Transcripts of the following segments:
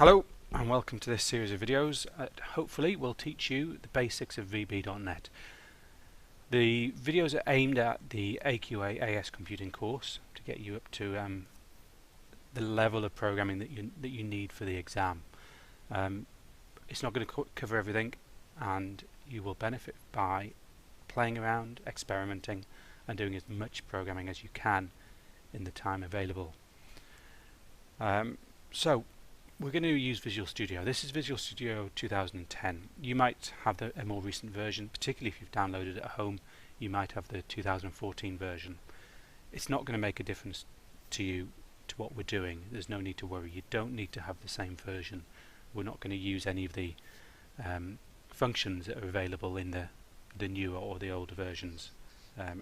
Hello and welcome to this series of videos that hopefully will teach you the basics of VB.NET. The videos are aimed at the AQA AS Computing course to get you up to the level of programming that you need for the exam. It's not going to cover everything, and you will benefit by playing around, experimenting and doing as much programming as you can in the time available. So we're going to use Visual Studio. This is Visual Studio 2010. You might have a more recent version, particularly if you've downloaded it at home. You might have the 2014 version. It's not going to make a difference to you, to what we're doing. There's no need to worry. You don't need to have the same version. We're not going to use any of the functions that are available in the newer or the older versions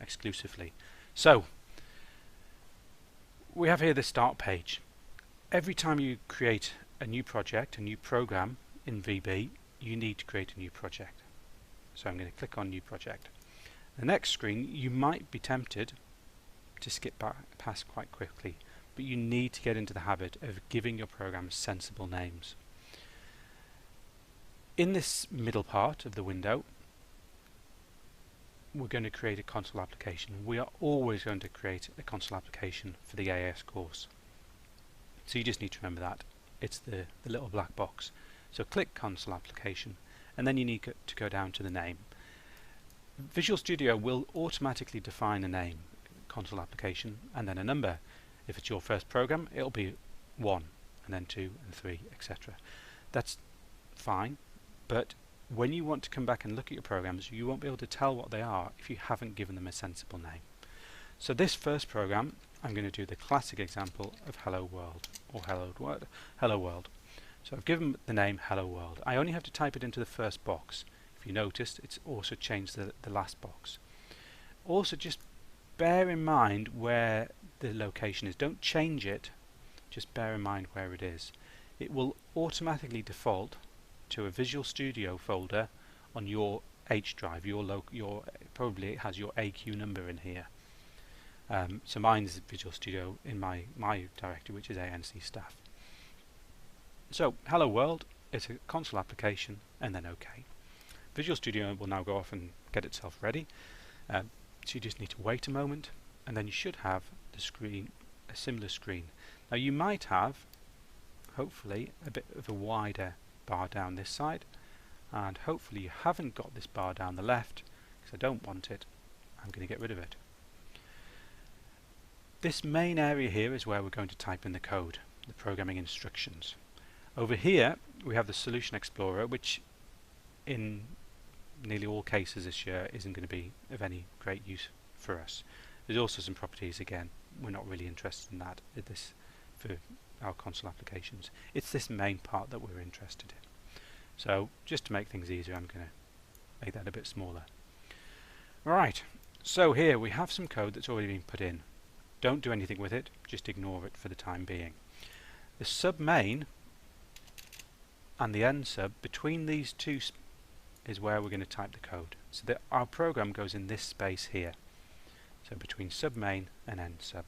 exclusively. So we have here the start page. Every time you create a new project, a new program in VB, you need to create a new project. So I'm going to click on New Project. The next screen, you might be tempted to skip past quite quickly, but you need to get into the habit of giving your programs sensible names. In this middle part of the window, we're going to create a console application. We are always going to create a console application for the AS course. So you just need to remember that. It's the little black box. So click Console Application, and then you need to go down to the name. Visual Studio will automatically define a name, Console Application, and then a number. If it's your first program, it'll be 1, and then 2 and 3, etc. That's fine, but when you want to come back and look at your programs, you won't be able to tell what they are if you haven't given them a sensible name. So this first program, I'm going to do the classic example of Hello World, or Hello World. So I've given the name Hello World. I only have to type it into the first box. If you noticed, it's also changed the last box. Also, just bear in mind where the location is. Don't change it, just bear in mind where it is. It will automatically default to a Visual Studio folder on your H drive. Probably it has your AQ number in here. So mine is Visual Studio in my directory, which is ANC staff. So Hello World, it's a console application, and then OK. Visual Studio will now go off and get itself ready. So you just need to wait a moment, and then you should have the screen, a similar screen. Now you might have, hopefully, a bit of a wider bar down this side, and hopefully you haven't got this bar down the left, because I don't want it. I'm going to get rid of it. This main area here is where we're going to type in the code, the programming instructions. Over here we have the Solution Explorer, which in nearly all cases this year isn't going to be of any great use for us. There's also some properties, again, we're not really interested in that for our console applications. It's this main part that we're interested in. So just to make things easier, I'm going to make that a bit smaller. Right, so here we have some code that's already been put in. Don't do anything with it, just ignore it for the time being. The sub main and the end sub, between these two is where we're going to type the code. So that our program goes in this space here. So between sub main and end sub.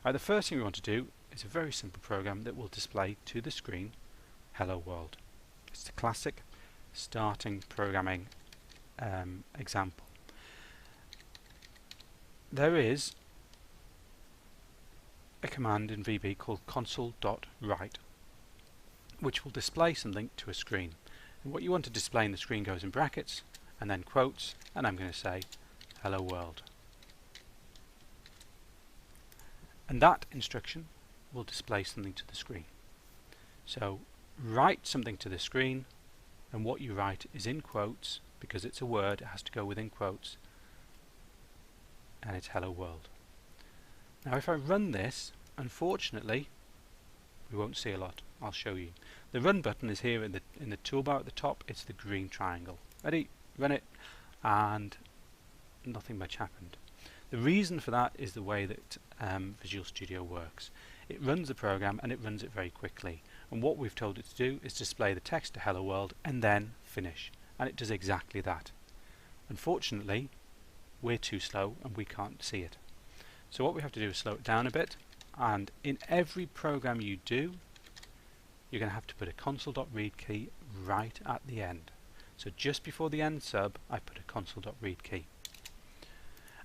Right, the first thing we want to do is a very simple program that will display to the screen Hello World. It's the classic starting programming example. There is a command in VB called console.write, which will display something to a screen. And what you want to display in the screen goes in brackets and then quotes, and I'm going to say Hello World. And that instruction will display something to the screen. So write something to the screen, and what you write is in quotes, because it's a word, it has to go within quotes, and it's Hello World. Now if I run this, unfortunately we won't see a lot. I'll show you. The run button is here in the toolbar at the top. It's the green triangle. Ready? Run it, and nothing much happened. The reason for that is the way that Visual Studio works. It runs the program and it runs it very quickly, and what we've told it to do is display the text to Hello World and then finish, and it does exactly that. Unfortunately we're too slow and we can't see it. So what we have to do is slow it down a bit, and in every program you do, you're going to have to put a console.read key right at the end. So just before the end sub, I put a console.read key.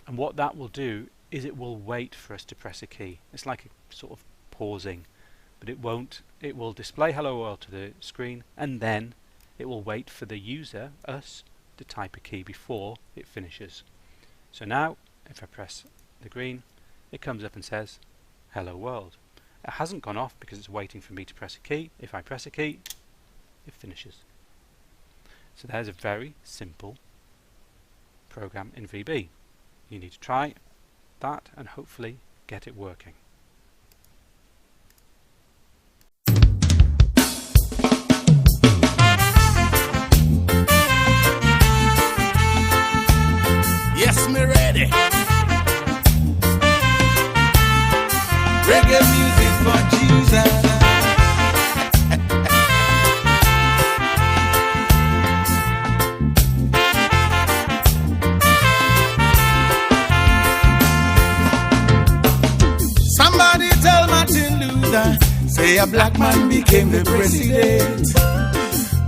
And what that will do is it will wait for us to press a key. It's like a sort of pausing, but it won't. It will display hello world to the screen, and then it will wait for the user, us, to type a key before it finishes. So now, if I press the green, it comes up and says hello world. It hasn't gone off because it's waiting for me to press a key. If I press a key, it finishes. So there's a very simple program in VB. You need to try that and hopefully get it working. Yes, me ready. Reggae music for Jesus. Somebody tell Martin Luther, say a black man became the president.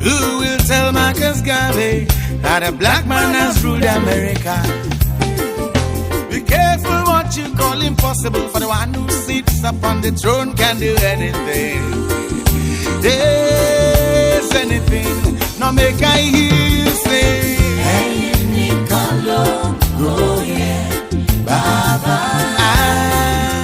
Who will tell Marcus Garvey that a black man has ruled America? Be careful what you call impossible, for the one who sits upon the throne can do anything. Yes, anything. Now make I hear you say, hey, Nicolo, go yeah, Baba.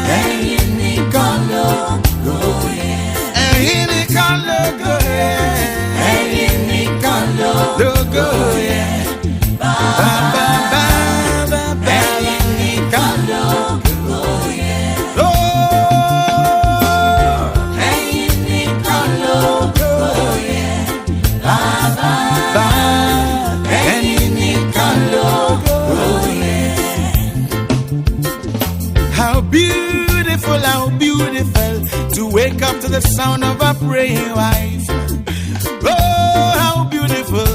Hey, Nicolo, go yeah. Hey, Nicolo, go yeah. Hey, Nicolo, go yeah. Baba, Baba, Baba. Hey, Nicolo, go yeah. Oh, hey, Nicolo, go yeah. Baba, Baba. Hey, Nicolo, go yeah. How beautiful to wake up to the sound of a praying wife. Oh, how beautiful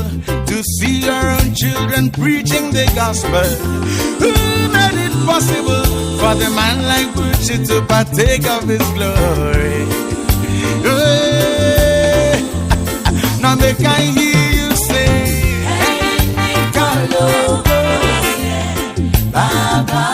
to see your own children preaching the gospel. Who made it possible for the man like Bucci to partake of his glory? Hey, now make I hear you say, hey, Nicolo, yeah, Baba.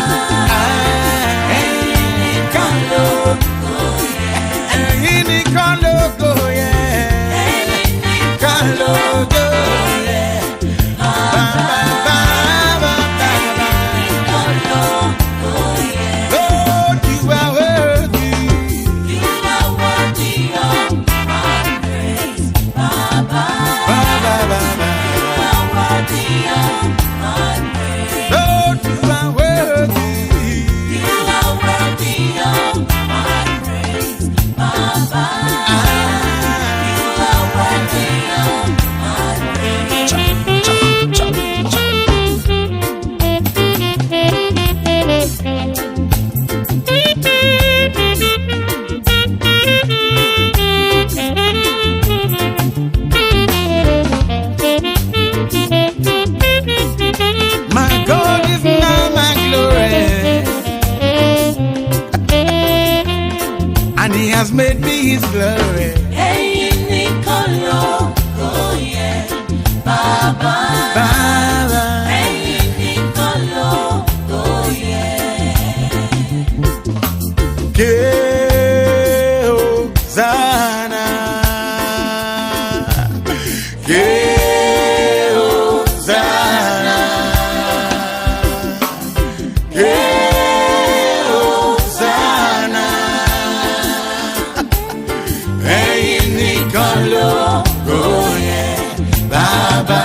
Has made me his glory. Hey, Nicolo, oh yeah, Baba, Baba. Hey, Nicolo, oh yeah. Hosanna, Hosanna, Nicolo, oh yeah, Baba.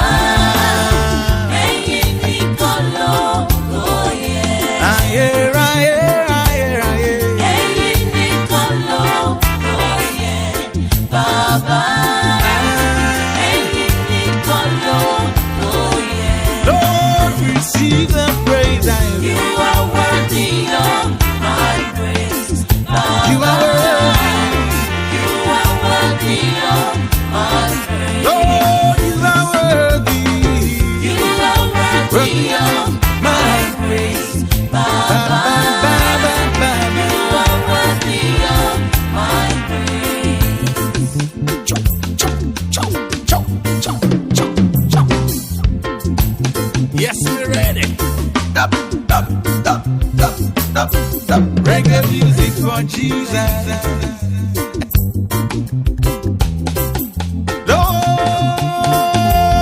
use it for Jesus.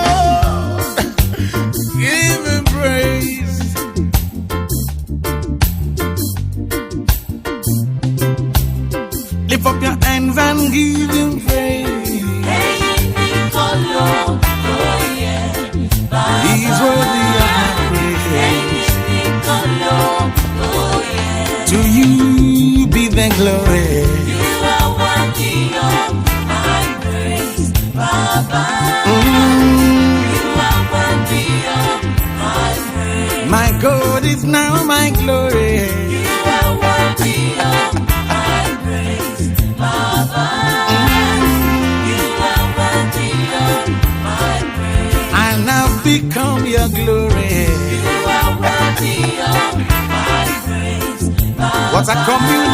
Lord, give him praise. Lift up your hands and give him praise. He's worthy of my praise. To you be the glory. You are worthy of my praise, Baba. You are worthy of my praise. My God is now my glory. You are worthy of my praise, Baba. You are worthy of my praise. I now become your glory. You are worthy of my praise, Baba. What a communion